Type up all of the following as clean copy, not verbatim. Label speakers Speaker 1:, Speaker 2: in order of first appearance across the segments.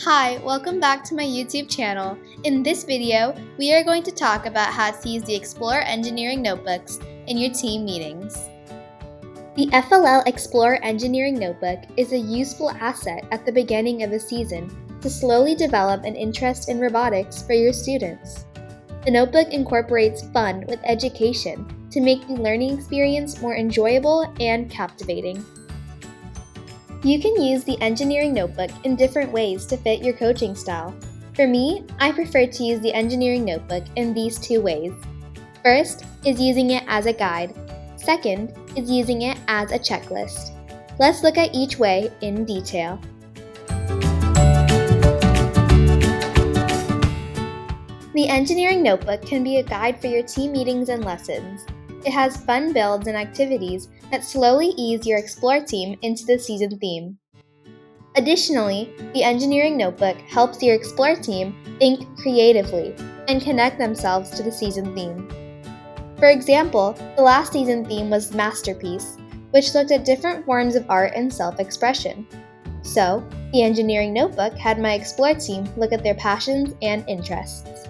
Speaker 1: Hi, welcome back to my YouTube channel. In this video, we are going to talk about how to use the Explore Engineering Notebooks in your team meetings. The FLL Explore Engineering Notebook is a useful asset at the beginning of a season to slowly develop an interest in robotics for your students. The notebook incorporates fun with education to make the learning experience more enjoyable and captivating. You can use the engineering notebook in different ways to fit your coaching style. For me, I prefer to use the engineering notebook in these two ways. First is using it as a guide. Second is using it as a checklist. Let's look at each way in detail. The engineering notebook can be a guide for your team meetings and lessons. It has fun builds and activities that slowly ease your Explore team into the season theme. Additionally, the engineering notebook helps your Explore team think creatively and connect themselves to the season theme. For example, the last season theme was Masterpiece, which looked at different forms of art and self-expression. So, the engineering notebook had my Explore team look at their passions and interests.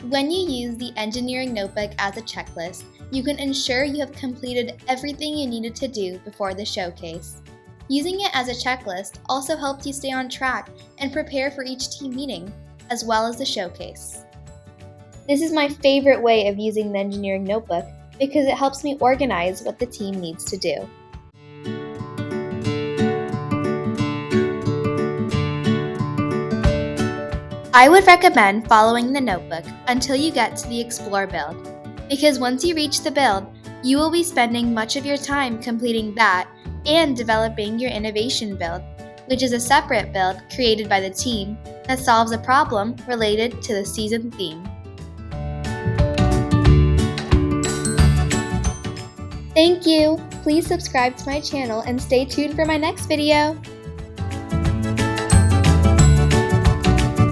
Speaker 1: When you use the engineering notebook as a checklist, you can ensure you have completed everything you needed to do before the showcase. Using it as a checklist also helps you stay on track and prepare for each team meeting, as well as the showcase. This is my favorite way of using the engineering notebook because it helps me organize what the team needs to do. I would recommend following the notebook until you get to the Explore build, because once you reach the build, you will be spending much of your time completing that and developing your innovation build, which is a separate build created by the team that solves a problem related to the season theme. Thank you! Please subscribe to my channel and stay tuned for my next video!